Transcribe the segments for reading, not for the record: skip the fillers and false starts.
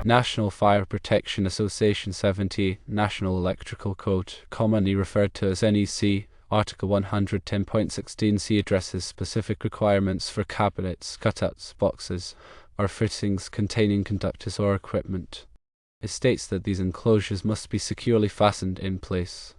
National Fire Protection Association 70, National Electrical Code, commonly referred to as NEC, Article 110.16c addresses specific requirements for cabinets, cutouts, boxes, or fittings containing conductors or equipment. It states that these enclosures must be securely fastened in place.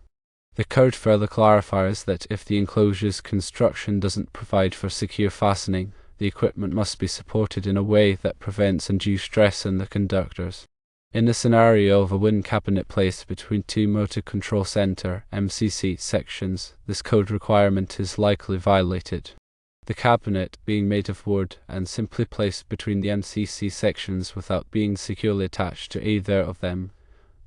The code further clarifies that if the enclosure's construction doesn't provide for secure fastening, the equipment must be supported in a way that prevents undue stress on the conductors. In the scenario of a wind cabinet placed between two motor control center (MCC) sections, this code requirement is likely violated. The cabinet, being made of wood and simply placed between the MCC sections without being securely attached to either of them,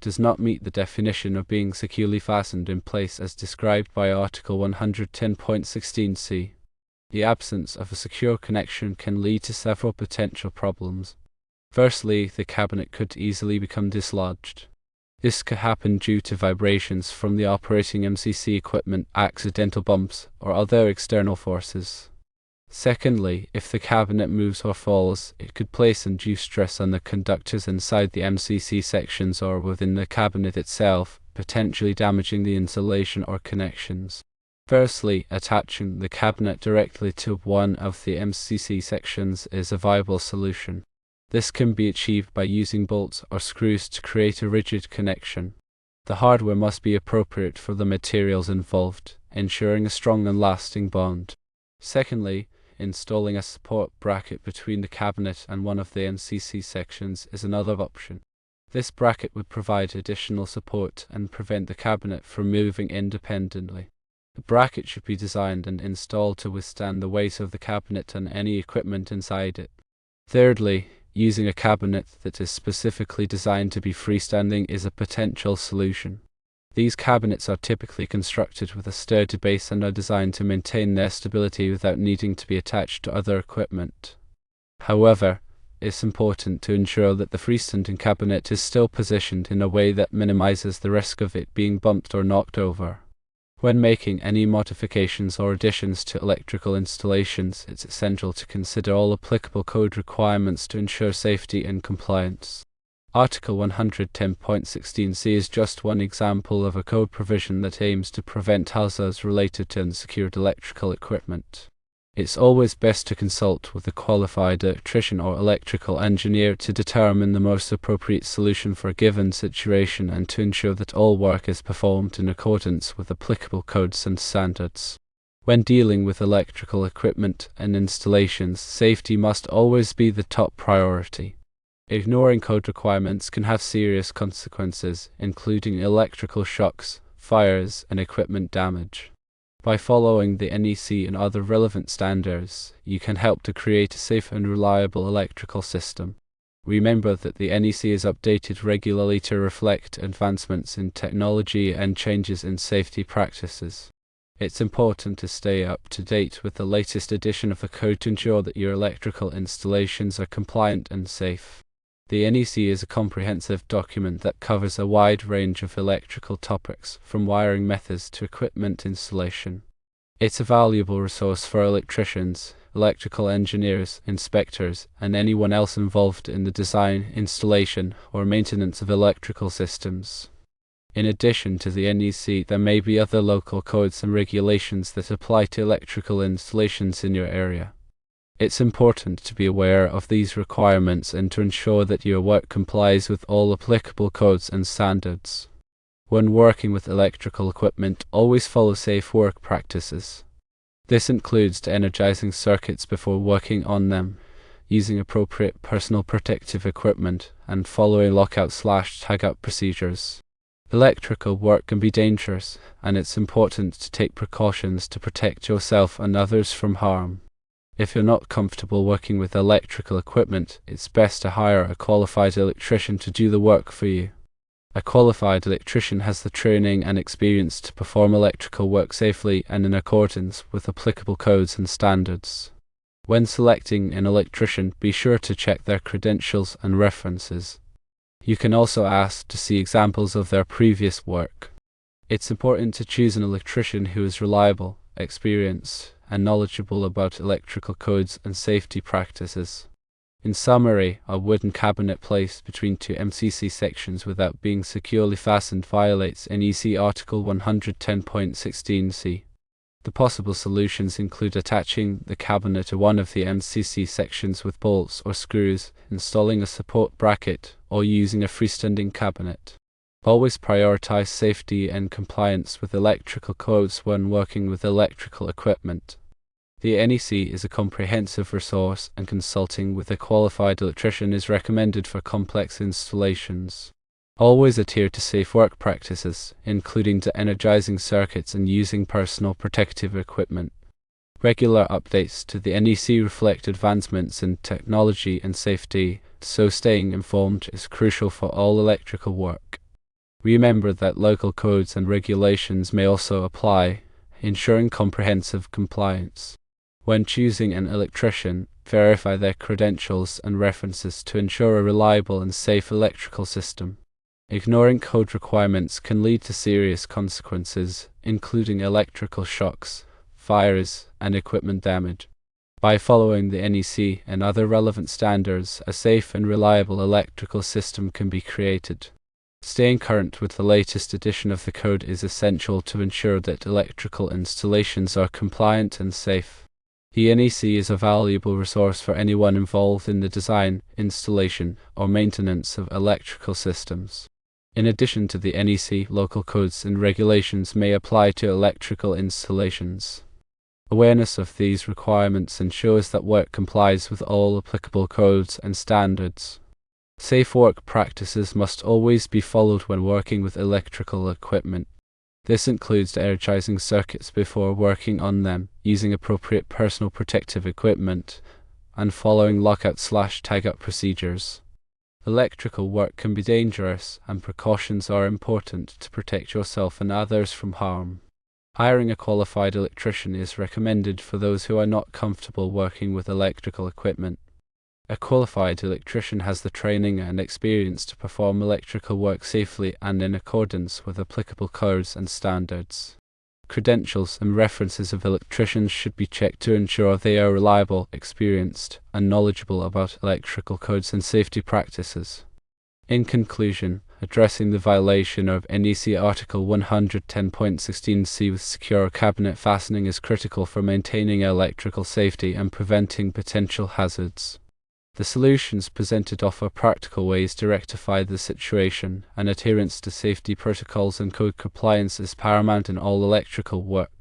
does not meet the definition of being securely fastened in place as described by Article 110.16c. The absence of a secure connection can lead to several potential problems. Firstly, the cabinet could easily become dislodged. This could happen due to vibrations from the operating MCC equipment, accidental bumps, or other external forces. Secondly, if the cabinet moves or falls, it could place undue stress on the conductors inside the MCC sections or within the cabinet itself, potentially damaging the insulation or connections. Firstly, attaching the cabinet directly to one of the MCC sections is a viable solution. This can be achieved by using bolts or screws to create a rigid connection. The hardware must be appropriate for the materials involved, ensuring a strong and lasting bond. Secondly, installing a support bracket between the cabinet and one of the MCC sections is another option. This bracket would provide additional support and prevent the cabinet from moving independently. The bracket should be designed and installed to withstand the weight of the cabinet and any equipment inside it. Thirdly, using a cabinet that is specifically designed to be freestanding is a potential solution. These cabinets are typically constructed with a sturdy base and are designed to maintain their stability without needing to be attached to other equipment. However, it's important to ensure that the freestanding cabinet is still positioned in a way that minimizes the risk of it being bumped or knocked over. When making any modifications or additions to electrical installations, it's essential to consider all applicable code requirements to ensure safety and compliance. Article 110.16c is just one example of a code provision that aims to prevent hazards related to unsecured electrical equipment. It's always best to consult with a qualified electrician or electrical engineer to determine the most appropriate solution for a given situation and to ensure that all work is performed in accordance with applicable codes and standards. When dealing with electrical equipment and installations, safety must always be the top priority. Ignoring code requirements can have serious consequences, including electrical shocks, fires, and equipment damage. By following the NEC and other relevant standards, you can help to create a safe and reliable electrical system. Remember that the NEC is updated regularly to reflect advancements in technology and changes in safety practices. It's important to stay up to date with the latest edition of the code to ensure that your electrical installations are compliant and safe. The NEC is a comprehensive document that covers a wide range of electrical topics, from wiring methods to equipment installation. It's a valuable resource for electricians, electrical engineers, inspectors, and anyone else involved in the design, installation, or maintenance of electrical systems. In addition to the NEC, there may be other local codes and regulations that apply to electrical installations in your area. It's important to be aware of these requirements and to ensure that your work complies with all applicable codes and standards. When working with electrical equipment, always follow safe work practices. This includes energizing circuits before working on them, using appropriate personal protective equipment, and following lockout/tagout procedures. Electrical work can be dangerous, and it's important to take precautions to protect yourself and others from harm. If you're not comfortable working with electrical equipment, it's best to hire a qualified electrician to do the work for you. A qualified electrician has the training and experience to perform electrical work safely and in accordance with applicable codes and standards. When selecting an electrician, be sure to check their credentials and references. You can also ask to see examples of their previous work. It's important to choose an electrician who is reliable, experienced, and knowledgeable about electrical codes and safety practices. In summary, a wooden cabinet placed between two MCC sections without being securely fastened violates NEC Article 110.16c. The possible solutions include attaching the cabinet to one of the MCC sections with bolts or screws, installing a support bracket, or using a freestanding cabinet. Always prioritize safety and compliance with electrical codes when working with electrical equipment. The NEC is a comprehensive resource, and consulting with a qualified electrician is recommended for complex installations. Always adhere to safe work practices, including de-energizing circuits and using personal protective equipment. Regular updates to the NEC reflect advancements in technology and safety, so staying informed is crucial for all electrical work. Remember that local codes and regulations may also apply, ensuring comprehensive compliance. When choosing an electrician, verify their credentials and references to ensure a reliable and safe electrical system. Ignoring code requirements can lead to serious consequences, including electrical shocks, fires, and equipment damage. By following the NEC and other relevant standards, a safe and reliable electrical system can be created. Staying current with the latest edition of the code is essential to ensure that electrical installations are compliant and safe. The NEC is a valuable resource for anyone involved in the design, installation, or maintenance of electrical systems. In addition to the NEC, local codes and regulations may apply to electrical installations. Awareness of these requirements ensures that work complies with all applicable codes and standards. Safe work practices must always be followed when working with electrical equipment. This includes energizing circuits before working on them, using appropriate personal protective equipment, and following lockout/tagout procedures. Electrical work can be dangerous, and precautions are important to protect yourself and others from harm. Hiring a qualified electrician is recommended for those who are not comfortable working with electrical equipment. A qualified electrician has the training and experience to perform electrical work safely and in accordance with applicable codes and standards. Credentials and references of electricians should be checked to ensure they are reliable, experienced, and knowledgeable about electrical codes and safety practices. In conclusion, addressing the violation of NEC Article 110.16c with secure cabinet fastening is critical for maintaining electrical safety and preventing potential hazards. The solutions presented offer practical ways to rectify the situation, and adherence to safety protocols and code compliance is paramount in all electrical work.